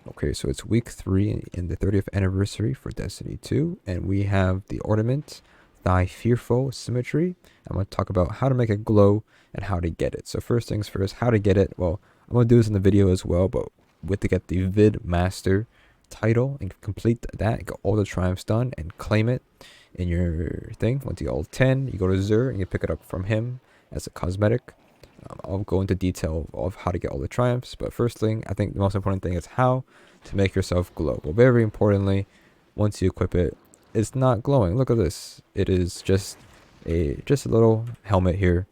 Okay, so it's week 3 in the 30th anniversary for Destiny 2, and we have the ornament, Thy Fearful Symmetry. I'm going to talk about how to make it glow and how to get it. So first things first, how to get it. Well, I'm going to do this in the video as well, but with to get the Vidmaster Title and complete that, get all the triumphs done and claim it in your thing. Once you get all 10, you go to Zur and you pick it up from him as a cosmetic. I'll go into detail of how to get all the triumphs, but first thing, I think the most important thing is how to make yourself glow. Well, very importantly, once you equip it, it's not glowing. Look at this. It is just a little helmet here.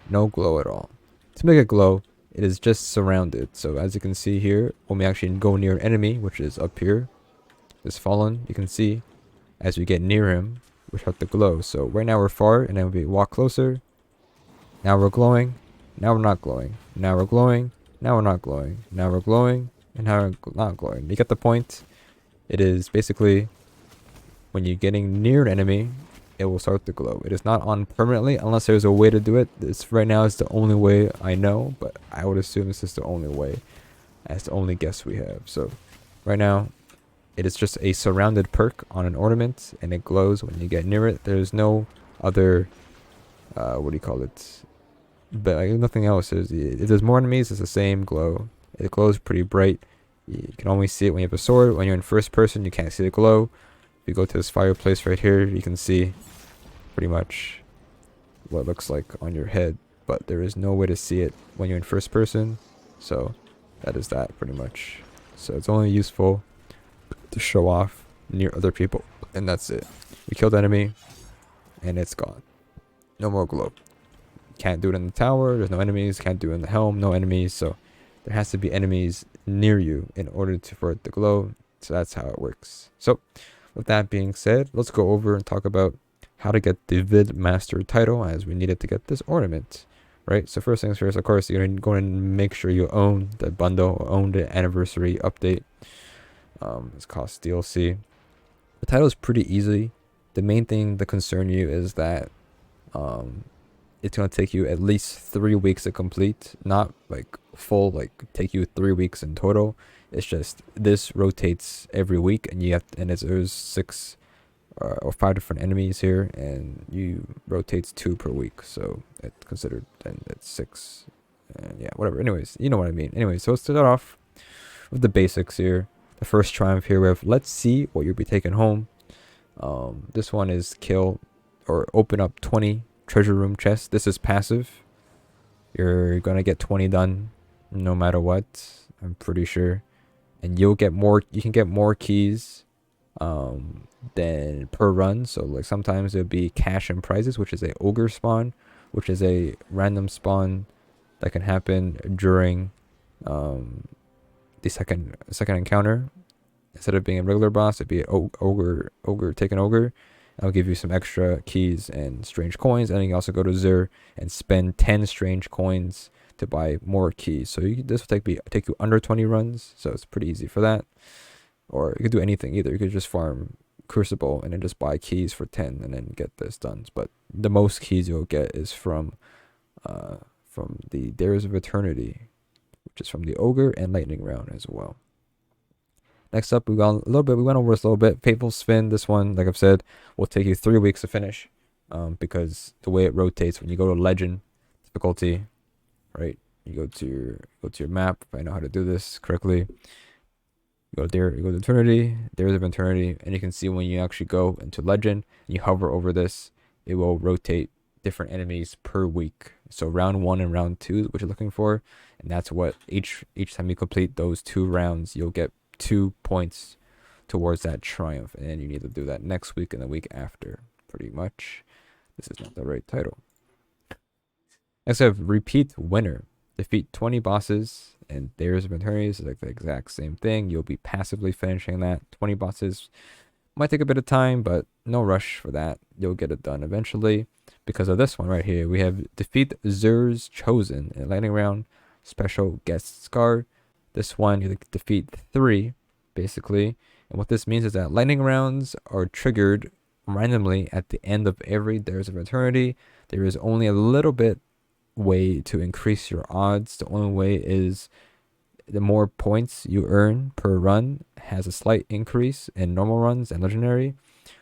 No glow at all. To make it glow, it is just surrounded. So as you can see here, when we actually go near an enemy, which is up here, this fallen, you can see as we get near him, we start to glow. So right now we're far, and then we walk closer. Now we're glowing. Now we're not glowing. Now we're glowing. Now we're not glowing. Now we're glowing. And now we're not glowing. You get the point? It is basically when you're getting near an enemy, it will start to glow. It is not on permanently unless there's a way to do it. This right now is the only way I know, but I would assume this is the only way. That's the only guess we have. So right now, it is just a surrounded perk on an ornament, and it glows when you get near it. There's no other, what do you call it? But like, nothing else. If there's more enemies, it's the same glow. It glows pretty bright. You can only see it when you have a sword. When you're in first person, you can't see the glow. If you go to this fireplace right here, you can see pretty much what it looks like on your head. But there is no way to see it when you're in first person. So that is that pretty much. So it's only useful to show off near other people. And that's it. We killed the enemy, and it's gone. No more glow. Can't do it in the tower. There's no enemies. Can't do it in the helm. No enemies. So there has to be enemies near you in order for it to glow. So that's how it works. So with that being said, let's go over and talk about how to get the Vidmaster title, as we needed to get this ornament, right? So first things first, of course, you're going to make sure you own the bundle, or own the anniversary update. It's cost DLC. The title is pretty easy. The main thing that concern you is that it's going to take you at least 3 weeks to complete, not like full, like take you 3 weeks in total. It's just this rotates every week, and you have, and there's 6 or 5 different enemies here, and you rotates 2 per week, so it's considered, then it's 6, and yeah, whatever. Anyways, you know what I mean. Anyways, so let's start off with the basics here. The first triumph here, we have let's see what you'll be taking home. This one is kill or open up 20 treasure room chests. This is passive. You're gonna get 20 done no matter what, I'm pretty sure, and you'll get more. You can get more keys than per run. So like sometimes it'll be cash and prizes, which is a ogre spawn, which is a random spawn that can happen during the second encounter. Instead of being a regular boss, it'd be an ogre taking ogre. I'll give you some extra keys and strange coins, and you can also go to Zur and spend 10 strange coins to buy more keys. So this will take you under 20 runs, so it's pretty easy for that. Or you could do anything either. You could just farm Crucible and then just buy keys for 10 and then get this done. But the most keys you'll get is from the Dares of Eternity, which is from the Ogre and Lightning Round as well. Next up, we went over this a little bit. Fateful Spin. This one, like I've said, will take you 3 weeks to finish, because the way it rotates when you go to Legend difficulty, right? You go to your map. If I know how to do this correctly, you go to Eternity. There's of Eternity, and you can see when you actually go into Legend and you hover over this, it will rotate different enemies per week. So round 1 and round 2 is what you're looking for, and that's what each time you complete those 2 rounds, you'll get 2 points towards that triumph, and you need to do that next week and the week after, pretty much. This is not the right title. Next I have repeat winner. Defeat 20 bosses, and Dares of Eternity is like the exact same thing. You'll be passively finishing that. 20 bosses might take a bit of time, but no rush for that. You'll get it done eventually. Because of this one right here, we have defeat Zur's Chosen in Lightning Round, special guest scar. This one, you defeat 3, basically. And what this means is that lightning rounds are triggered randomly at the end of every Dares of Eternity. There is only a little bit way to increase your odds. The only way is the more points you earn per run has a slight increase in normal runs and legendary,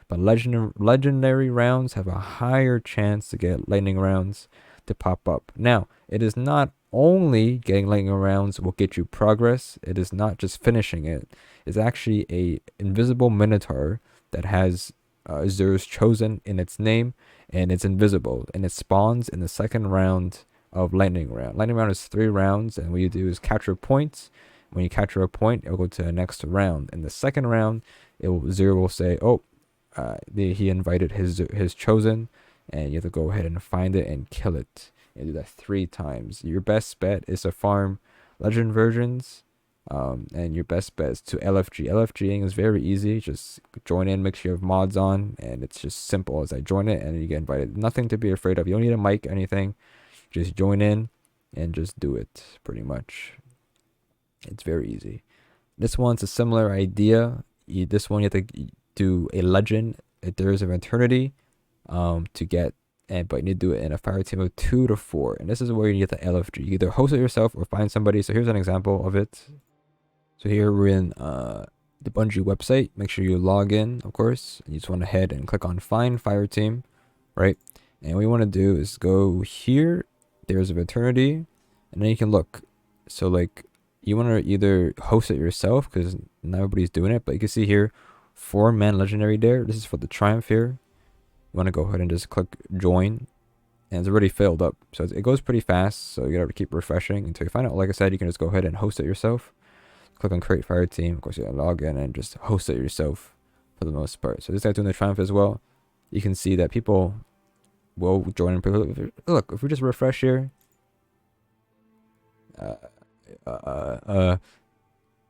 but legendary rounds have a higher chance to get lightning rounds to pop up. Now, it is not only getting lightning rounds will get you progress. It is not just finishing it. It's actually a invisible minotaur that has Zer's chosen in its name, and it's invisible, and it spawns in the second round of lightning round. Lightning round is 3 rounds, and what you do is capture points. When you capture a point, it will go to the next round. In the second round, Zer will say, "Oh, he invited his chosen," and you have to go ahead and find it and kill it. And do that 3 times. Your best bet is to farm legend versions, and your best bet is to LFG. LFGing is very easy. Just join in, make sure you have mods on, and it's just simple as I join it and you get invited. Nothing to be afraid of. You don't need a mic, anything. Just join in and just do it, pretty much. It's very easy. This one's a similar idea. This one you have to do a legend, Dailies of Eternity, to get, but you need to do it in a fire team of 2 to 4. And this is where you get the LFG. You either host it yourself or find somebody. So here's an example of it. So here we're in the Bungie website. Make sure you log in, of course. And you just want to head and click on Find Fire Team, right? And what you want to do is go here, Dailies of Eternity, and then you can look. So like, you want to either host it yourself because not everybody's doing it, but you can see here 4-man legendary there. This is for the Triumph here. You want to go ahead and just click join, and it's already filled up, so it goes pretty fast. So you gotta keep refreshing until you find out. Like I said, you can just go ahead and host it yourself. Click on create fire team. Of course, you gotta log in and just host it yourself for the most part. So this guy's doing the Triumph as well. You can see that people will join. Look, if we just refresh here, there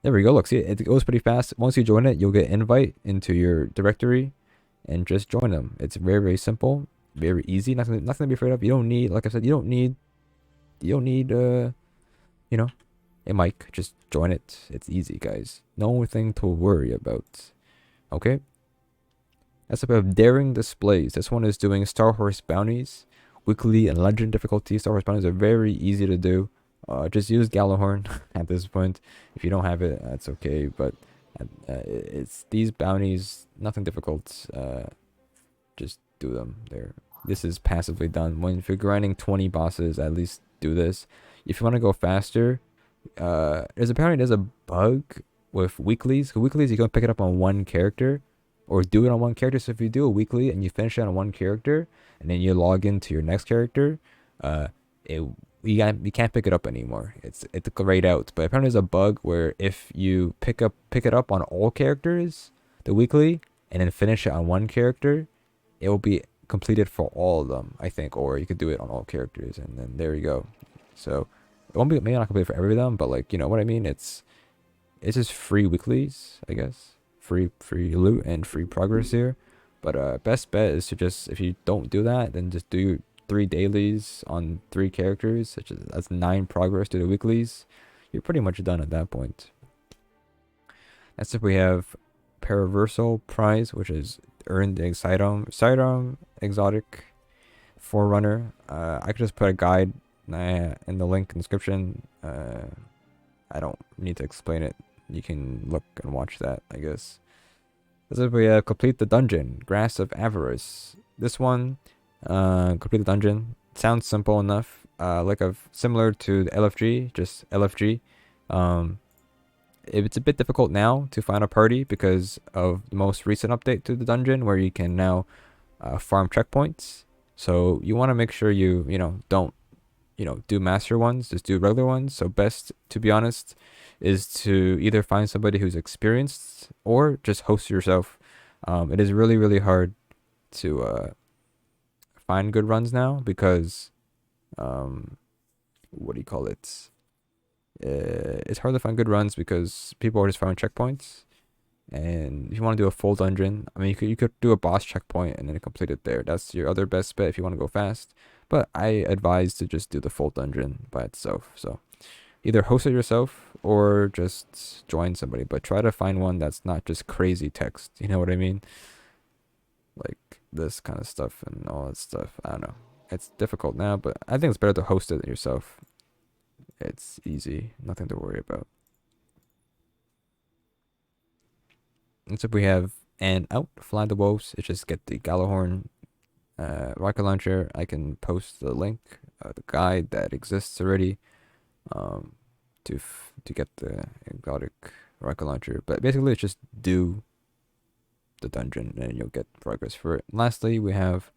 we go. Look, see, it goes pretty fast. Once you join it, you'll get invite into your directory, and just join them. It's very, very simple, very easy. Nothing to be afraid of. You don't need, like I said, you don't need you know, a mic. Just join it. It's easy, guys. No thing to worry about. Okay. That's about daring displays. This one is doing Star Horse bounties, weekly and legend difficulty. Star Horse bounties are very easy to do. Just use Gallahorn at this point. If you don't have it, that's okay. But it's these bounties, nothing difficult. Just do them. This is passively done. If you're grinding 20 bosses, at least do this. If you want to go faster, there's a bug with weeklies. Weeklies, you can pick it up on one character, or do it on one character. So if you do a weekly and you finish it on one character, and then you log into your next character, you can't pick it up anymore. It's grayed out. But apparently there's a bug where if you pick it up on all characters, the weekly, and then finish it on one character, it will be completed for all of them, I think. Or you could do it on all characters, and then there you go. So it won't be, maybe not complete for every of them, but like, you know what I mean. It's just free weeklies, I guess. Free loot and free progress here. But best bet is to just, if you don't do that, then just do 3 dailies on 3 characters, that's 9 progress to the weeklies. You're pretty much done at that point. Next up we have Paraversal Prize, which is earn the Sidearm Exotic Forerunner. I could just put a guide in the link in the description. I don't need to explain it. You can look and watch that, I guess. This is we complete the dungeon, Grass of Avarice. This one, complete the dungeon. Sounds simple enough. Similar to the LFG, just LFG. It's a bit difficult now to find a party because of the most recent update to the dungeon, where you can now farm checkpoints. So you want to make sure you don't do master ones, just do regular ones. So best, to be honest, is to either find somebody who's experienced or just host yourself. It is really, really hard to find good runs now because what do you call it? It's hard to find good runs because people are just farming checkpoints. And if you want to do a full dungeon, I mean, you could do a boss checkpoint and then complete it there. That's your other best bet if you want to go fast. But I advise to just do the full dungeon by itself. So either host it yourself or just join somebody. But try to find one that's not just crazy text. You know what I mean? Like this kind of stuff and all that stuff. I don't know. It's difficult now, but I think it's better to host it yourself. It's easy. Nothing to worry about. Next up we have and out fly the wolves. It's just get the Galahorn rocket launcher. I can post the link, the guide that exists already, um, to get the exotic rocket launcher. But basically, it's just do the dungeon and you'll get progress for it. Lastly, we have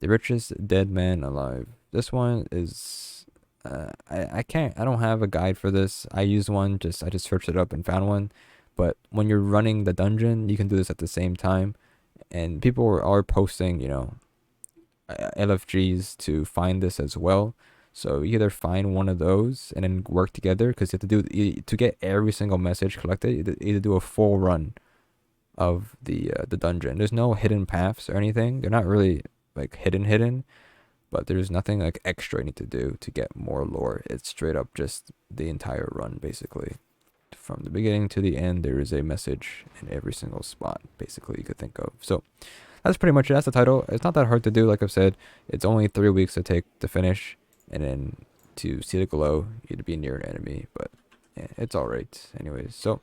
the richest dead man alive. This one is I don't have a guide for this. I used one, I just searched it up and found one. But when you're running the dungeon, you can do this at the same time. And people are posting, LFGs to find this as well. So you either find one of those and then work together, because you have to to get every single message collected. You either do a full run of the dungeon. There's no hidden paths or anything. They're not really like hidden, but there's nothing like extra you need to do to get more lore. It's straight up just the entire run basically. From the beginning to the end, there is a message in every single spot basically you could think of. So that's pretty much it. That's the title. It's not that hard to do, like I've said. It's only 3 weeks to take to finish, and then to see the glow, you'd be near an enemy. But yeah, it's alright. Anyways, so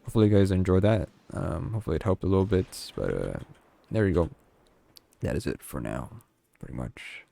hopefully you guys enjoyed that. Hopefully it helped a little bit. But there you go. That is it for now, pretty much.